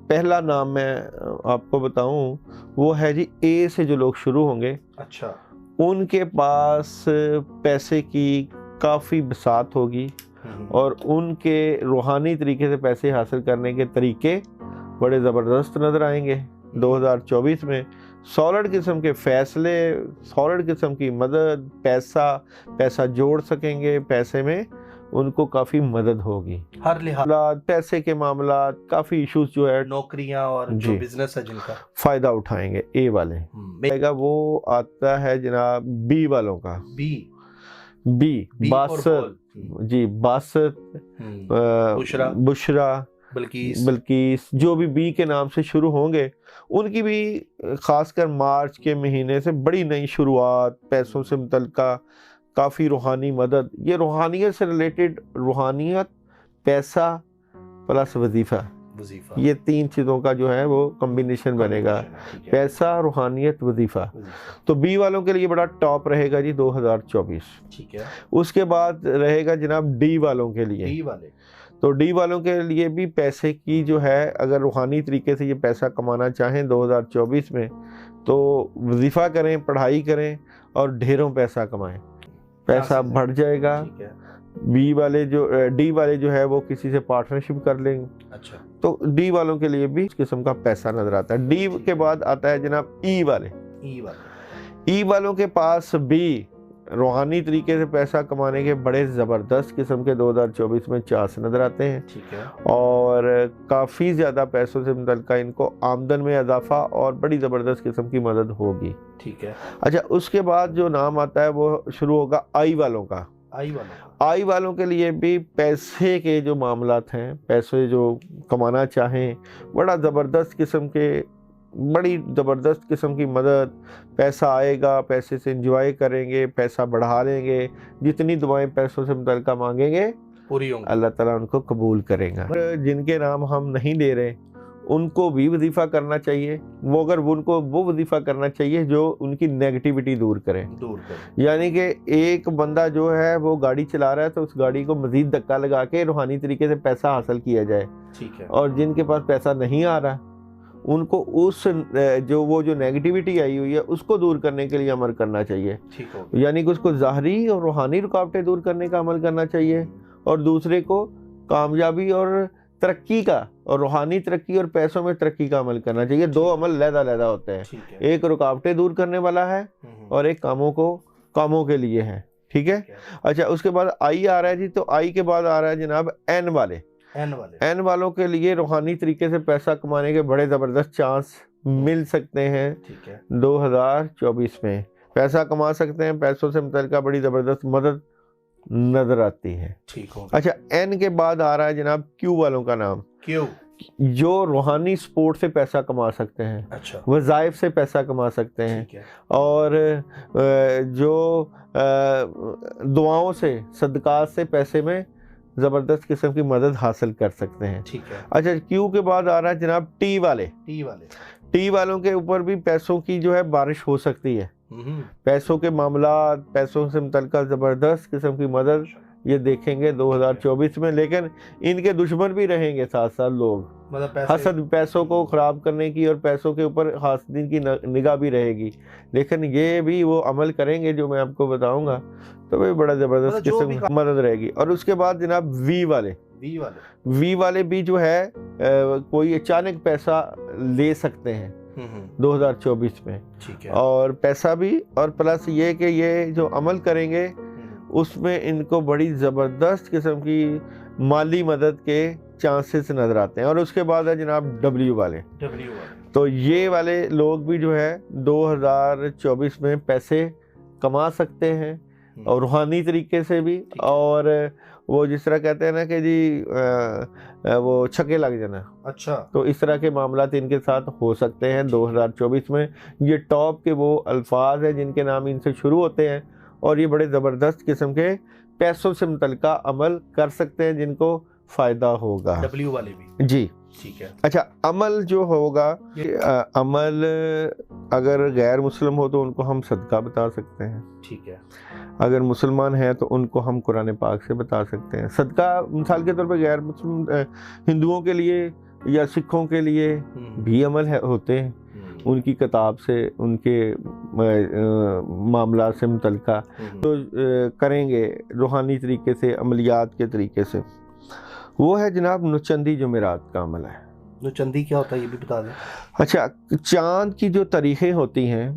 پہلا نام میں آپ کو بتاؤں وہ ہے جی اے سے جو لوگ شروع ہوں گے، اچھا، ان کے پاس پیسے کی کافی بساط ہوگی اور ان کے روحانی طریقے سے پیسے حاصل کرنے کے طریقے بڑے زبردست نظر آئیں گے 2024 میں۔ سالڈ قسم کے فیصلے، سالڈ قسم کی مدد، پیسہ جوڑ سکیں گے، پیسے میں ان کو کافی مدد ہوگی، ہر لحاظ پیسے کے معاملات، کافی ایشوز جو ہے نوکریاں اور جو بزنس ہے جن کا فائدہ اٹھائیں گے اے والے۔ وہ آتا ہے جناب بی والوں کا، بی باسط، جی باسط، بشرا، بلقیس، جو بھی بی کے نام سے شروع ہوں گے ان کی بھی خاص کر مارچ کے مہینے سے بڑی نئی شروعات، پیسوں سے متعلقہ کافی روحانی مدد، یہ روحانیت سے ریلیٹڈ، روحانیت، پیسہ پلس وظیفہ، یہ تین چیزوں کا جو ہے وہ کمبینیشن بنے گا، پیسہ، روحانیت، وظیفہ۔ تو بی والوں کے لیے بڑا ٹاپ رہے گا جی 2024۔ ٹھیک ہے، اس کے بعد رہے گا جناب ڈی والوں کے لیے۔ تو ڈی والوں کے لیے بھی پیسے کی جو ہے، اگر روحانی طریقے سے یہ پیسہ کمانا چاہیں 2024 میں تو وظیفہ کریں، پڑھائی کریں اور ڈھیروں پیسہ کمائیں، پیسہ بڑھ جائے گا۔ ڈی والے جو ہے وہ کسی سے پارٹنرشپ کر لیں گے۔ اچھا، تو ڈی والوں کے لیے بھی اس قسم کا پیسہ نظر آتا ہے۔ ڈی کے بعد آتا ہے جناب ای والے۔ ای والوں کے پاس بھی روحانی طریقے سے پیسہ کمانے کے بڑے زبردست قسم کے 2024 میں چانس نظر آتے ہیں، اور کافی زیادہ پیسوں سے متعلقہ ان کو آمدن میں اضافہ اور بڑی زبردست قسم کی مدد ہوگی۔ ٹھیک ہے، اچھا، اس کے بعد جو نام آتا ہے وہ شروع ہوگا آئی والوں کا۔ آئی والوں کے لیے بھی پیسے کے جو معاملات ہیں، پیسے جو کمانا چاہیں، بڑی زبردست قسم کی مدد، پیسہ آئے گا، پیسے سے انجوائے کریں گے، پیسہ بڑھا لیں گے، جتنی دعائیں پیسوں سے متعلقہ مانگیں گے پوری ہوں گی، اللہ تعالیٰ ان کو قبول کرے گا۔ جن کے نام ہم نہیں لے رہے ان کو بھی وظیفہ کرنا چاہیے، ان کو وہ وظیفہ کرنا چاہیے جو ان کی نیگیٹیوٹی دور کرے۔ یعنی کہ ایک بندہ جو ہے وہ گاڑی چلا رہا ہے تو اس گاڑی کو مزید دھکا لگا کے روحانی طریقے سے پیسہ حاصل کیا جائے، اور جن کے پاس پیسہ نہیں آ رہا ان کو جو نیگیٹیوٹی آئی ہوئی ہے اس کو دور کرنے کے لیے عمل کرنا چاہیے۔ یعنی کہ اس کو ظاہری اور روحانی رکاوٹیں دور کرنے کا عمل کرنا چاہیے، اور دوسرے کو کامیابی اور ترقی کا، اور روحانی ترقی اور پیسوں میں ترقی کا عمل کرنا چاہیے۔ دو عمل علیحدہ ہوتے ہیں، ایک رکاوٹیں دور کرنے والا ہے اور ایک کاموں کے لیے ہے۔ ٹھیک ہے، اچھا، اس کے بعد آئی آ رہا ہے جی۔ تو آئی کے بعد آ رہا ہے جناب این والے۔ این والوں کے لیے روحانی طریقے سے پیسہ کمانے کے بڑے زبردست چانس مل سکتے ہیں 2024 میں، پیسہ کما سکتے ہیں، پیسوں سے متعلقہ بڑی زبردست مدد نظر آتی ہے۔ اچھا، این کے بعد آ رہا ہے جناب کیو والوں کا نام، جو روحانی سپورٹ سے پیسہ کما سکتے ہیں، وظائف سے پیسہ کما سکتے ہیں، اور جو دعاؤں سے، صدقات سے پیسے میں زبردست قسم کی مدد حاصل کر سکتے ہیں۔ اچھا، کیو کے بعد آ رہا ہے جناب ٹی والے۔ ٹی والوں کے اوپر بھی پیسوں کی جو ہے بارش ہو سکتی ہے، پیسوں کے معاملات، پیسوں سے متعلقہ زبردست قسم کی مدد یہ دیکھیں گے 2024 میں۔ لیکن ان کے دشمن بھی رہیں گے ساتھ ساتھ لوگ، حسد، پیسوں کو خراب کرنے کی اور پیسوں کے اوپر حاسدین کی نگاہ بھی رہے گی، لیکن یہ بھی وہ عمل کریں گے جو میں آپ کو بتاؤں گا، تو وہ بڑا زبردست قسم کی مدد رہے گی۔ اور اس کے بعد جناب وی والے بھی جو ہے کوئی اچانک پیسہ لے سکتے ہیں 2024 میں، اور پیسہ بھی، اور پلس یہ کہ یہ جو عمل کریں گے اس میں ان کو بڑی زبردست قسم کی مالی مدد کے چانسز نظر آتے ہیں۔ اور اس کے بعد ہے جناب ڈبلیو والے۔ تو یہ والے لوگ بھی جو ہے 2024 میں پیسے کما سکتے ہیں، اور روحانی طریقے سے بھی، اور وہ جس طرح کہتے ہیں نا کہ جی وہ چھکے لگ جانا، اچھا، تو اس طرح کے معاملات ان کے ساتھ ہو سکتے ہیں 2024 میں۔ یہ ٹاپ کے وہ الفاظ ہیں جن کے نام ان سے شروع ہوتے ہیں، اور یہ بڑے زبردست قسم کے پیسوں سے متعلقہ عمل کر سکتے ہیں جن کو فائدہ ہوگا۔ ڈبلیو والے بھی، جی ٹھیک ہے۔ اچھا، عمل جو ہوگا، عمل اگر غیر مسلم ہو تو ان کو ہم صدقہ بتا سکتے ہیں، ٹھیک ہے۔ اگر مسلمان ہیں تو ان کو ہم قرآن پاک سے بتا سکتے ہیں۔ صدقہ مثال کے طور پہ غیر مسلم ہندوؤں کے لیے یا سکھوں کے لیے بھی عمل ہوتے ہیں، ان کی کتاب سے، ان کے معاملات سے متعلقہ تو کریں گے روحانی طریقے سے، عملیات کے طریقے سے، وہ ہے جناب نوچندی جمعرات کا عمل ہے۔ نوچندی کیا ہوتا ہے یہ بھی بتا دیں۔ اچھا، چاند کی جو تاریخیں ہوتی ہیں،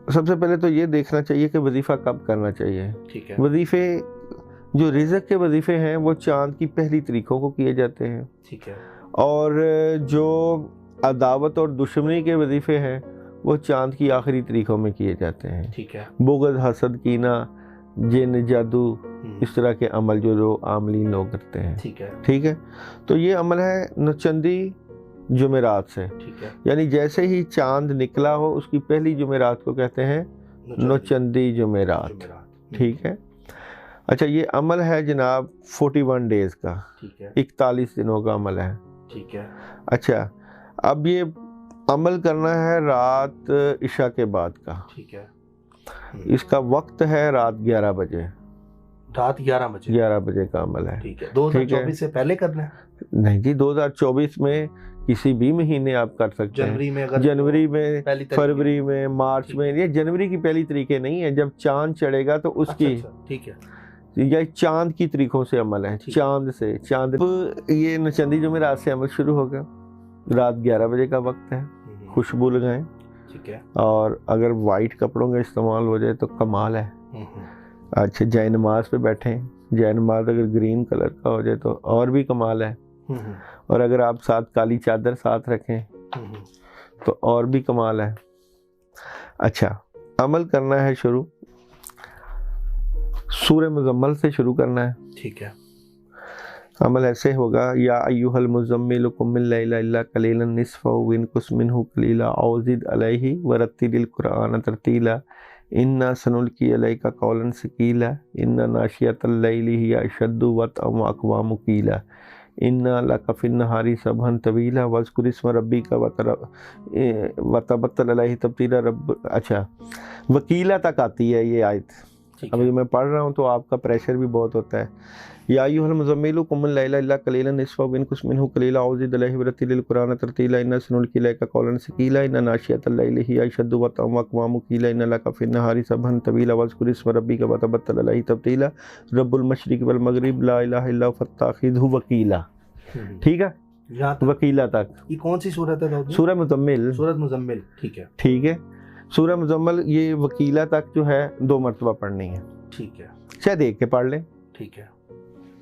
سب سے پہلے تو یہ دیکھنا چاہیے کہ وظیفہ کب کرنا چاہیے۔ ٹھیک ہے۔ وظیفے جو رزق کے وظیفے ہیں وہ چاند کی پہلی تاریخوں کو کیے جاتے ہیں، ٹھیک ہے، اور جو عداوت اور دشمنی کے وظیفے ہیں وہ چاند کی آخری تاریخوں میں کیے جاتے ہیں۔ ٹھیک ہے۔ بغض، حسد، کینہ، جن، جادو، اس طرح کے عمل جو عاملین لوگ کرتے ہیں۔ ٹھیک ہے، ٹھیک ہے، تو یہ عمل ہے نوچندی جمعرات سے، ٹھیک ہے، یعنی جیسے ہی چاند نکلا ہو اس کی پہلی جمعرات کو کہتے ہیں نوچندی جمعرات۔ ٹھیک ہے۔ اچھا، یہ عمل ہے جناب 41 ڈیز کا، 41 دنوں کا عمل ہے۔ ٹھیک ہے۔ اچھا، اب یہ عمل کرنا ہے رات عشاء کے بعد کا۔ ٹھیک ہے۔ اس کا وقت ہے رات 11 بجے، رات 11 بجے 11 بجے کا عمل ہے۔ ٹھیک ہے۔ 2024 سے پہلے کرنا ہے؟ نہیں جی، 2024 میں کسی بھی مہینے آپ کر سکتے ہیں، جنوری میں، اگر جنوری میں، فروری میں، مارچ میں۔ یہ جنوری کی پہلی طریقے نہیں ہے، جب چاند چڑھے گا تو اس کی، ٹھیک ہے، یہ چاند کی طریقوں سے عمل ہے، چاند سے، چاند یہ نوچندی جمعرات سے عمل شروع ہوگا۔ رات 11 بجے کا وقت ہے، خوشبو لگائیں، ٹھیک ہے، اور اگر وائٹ کپڑوں کا استعمال ہو جائے تو کمال ہے۔ اچھا، جائے نماز پہ بیٹھیں، جائے نماز اگر گرین کلر کا ہو جائے تو اور بھی کمال ہے، اور اگر آپ ساتھ کالی چادر ساتھ رکھیں تو اور بھی کمال ہے۔ اچھا، عمل کرنا ہے شروع سورہ مزمل سے شروع کرنا ہے۔ ٹھیک ہے۔ عمل ایسے ہوگا، یا ایھا المزمل قم اللیل الا قلیلا نصفہ وانقص منہ قلیلا او زد علیہ ورتل القرآن ترتیلا انا سنلقی علیک قولا ثقیلا ان ناشئۃ اللیل ہی اشد وطئا واقوام قیلا ان لک فی النہار سبحا طویلا واذکر اسم ربک وتبتل الیہ تبتیلا رب۔ اچھا، وکیلا تک آتی ہے یہ آیت، ابھی میں پڑھ رہا ہوں تو آپ کا پریشر بھی بہت ہوتا ہے۔ یا ایھا المزمل قم اللیل الا قلیلا نصفہ وانقص منہ قلیلا او زد علیہ ورتل القرآن ترتیلا انا سنلقی علیک قولا ثقیلا ان ناشئۃ اللیل ہی اشد وطئا واقوام قیلا ان لک فی النہار سبحا طویلا واذکر اسم ربک وتبتل الیہ تبتیلا رب المشرق والمغرب لا الہ الا هو فاتخذہ وکیلا۔ ٹھیک ہے، وکیلا تک۔ یہ کون سی سورت ہے؟ سورہ مزمل۔ سورت مزمل، ٹھیک ہے، ٹھیک ہے۔ سورہ مزمل یہ وکیلا تک جو ہے 2 مرتبہ پڑھنی ہے۔ ٹھیک ہے، چاہے دیکھ کے پڑھ لیں، ٹھیک ہے،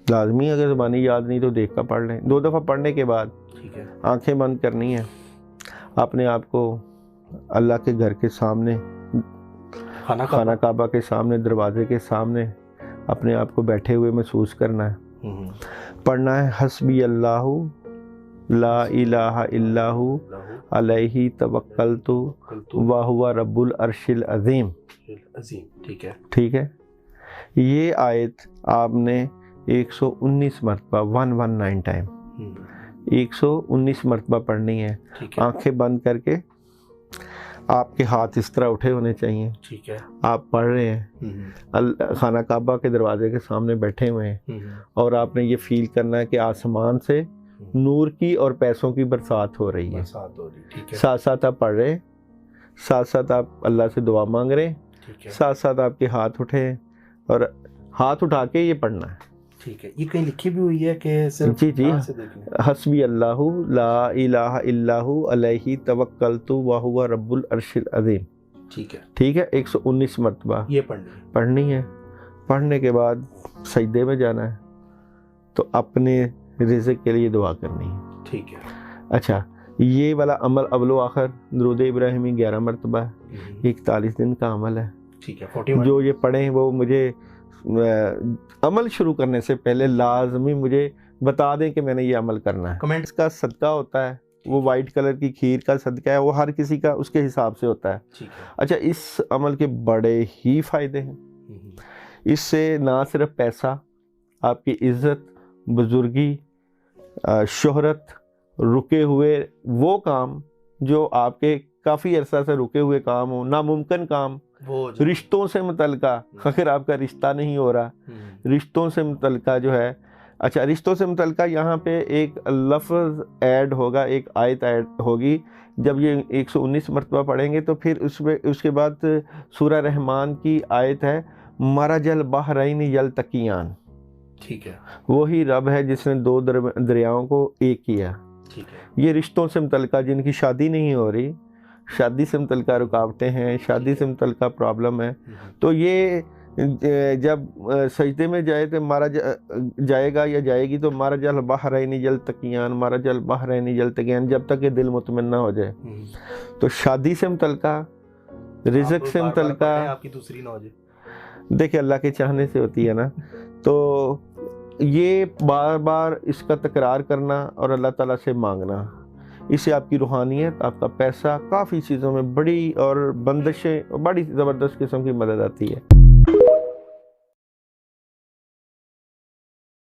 لازمی، اگر زبانی یاد نہیں تو دیکھ کر پڑھ لیں۔ 2 دفعہ پڑھنے کے بعد ٹھیک ہے، آنکھیں بند کرنی ہیں، اپنے آپ کو اللہ کے گھر کے سامنے، خانہ کعبہ کے سامنے، دروازے کے سامنے اپنے آپ کو بیٹھے ہوئے محسوس کرنا ہے۔ پڑھنا ہے حسبی اللہ لا الہ الا ہو علیہ توکلت وہو رب العرش العظیم۔ ٹھیک ہے، ٹھیک ہے۔ یہ آیت آپ نے 119 مرتبہ 119 ٹائم 119 مرتبہ پڑھنی ہے، آنکھیں بند کر کے۔ آپ کے ہاتھ اس طرح اٹھے ہونے چاہیے، ٹھیک ہے، آپ پڑھ رہے ہیں، خانہ کعبہ کے دروازے کے سامنے بیٹھے ہوئے ہیں، اور آپ نے یہ فیل کرنا ہے کہ آسمان سے نور کی اور پیسوں کی برسات ہو رہی ہے۔ ساتھ ساتھ آپ پڑھ رہے ہیں، ساتھ ساتھ آپ اللہ سے دعا مانگ رہے ہیں، ساتھ ساتھ آپ کے ہاتھ اٹھے ہیں، اور ہاتھ اٹھا کے یہ پڑھنا ہے۔ ٹھیک ہے۔ یہ کہیں لکھی بھی ہوئی ہے کہ صرف جی حسبی اللہ لا الہ الا ہو علیہ توکلت وہو رب العرش العظیم۔ ٹھیک ہے، ٹھیک ہے، 119 مرتبہ یہ پڑھنی ہے۔ پڑھنے کے بعد سجدے میں جانا ہے، تو اپنے رزق کے لیے دعا کرنی ہے۔ ٹھیک ہے۔ اچھا، یہ والا عمل اول و آخر درود ابراہیمی 11 مرتبہ ہے، 41 دن کا عمل ہے۔ ٹھیک ہے۔ جو یہ پڑھیں وہ مجھے عمل شروع کرنے سے پہلے لازمی مجھے بتا دیں کہ میں نے یہ عمل کرنا ہے۔ کمنٹس کا صدقہ ہوتا ہے، وہ وائٹ کلر کی کھیر کا صدقہ ہے، وہ ہر کسی کا اس کے حساب سے ہوتا ہے۔ اچھا، اس عمل کے بڑے ہی فائدے ہیں۔ اس سے نہ صرف پیسہ، آپ کی عزت، بزرگی، شہرت، رکے ہوئے وہ کام جو آپ کے کافی عرصہ سے رکے ہوئے کام ہوں، ناممکن کام، رشتوں سے متعلقہ، اگر آپ کا رشتہ نہیں ہو رہا، رشتوں سے متعلقہ جو ہے اچھا رشتوں سے متعلقہ یہاں پہ ایک لفظ ایڈ ہوگا, ایک آیت ایڈ ہوگی. جب یہ 119 مرتبہ پڑھیں گے تو پھر اس کے بعد سورہ رحمان کی آیت ہے مرج البحرین یلتقیان. ٹھیک ہے. وہی رب ہے جس نے دو دریاؤں کو ایک کیا. ٹھیک ہے. یہ رشتوں سے متعلقہ جن کی شادی نہیں ہو رہی, شادی سے متعلقہ رکاوٹیں ہیں, شادی سے متعلقہ پرابلم ہے, تو یہ جب سجدے میں جائے تو مارا جائے گا یا جائے گی تو مرج البحرین یلتقیان, مرج البحرین یلتقیان, جب تک کہ دل مطمئن نہ ہو جائے. تو شادی سے متعلقہ, رزق سے متعلقہ, آپ کی دوسری نہ ہو جائے, دیکھیں اللہ کے چاہنے سے ہوتی ہے نا. تو یہ بار بار اس کا تکرار کرنا اور اللہ تعالیٰ سے مانگنا, اس سے آپ کی روحانیت, آپ کا پیسہ, کافی چیزوں میں بڑی اور بندشیں, بڑی زبردست قسم کی مدد آتی ہے.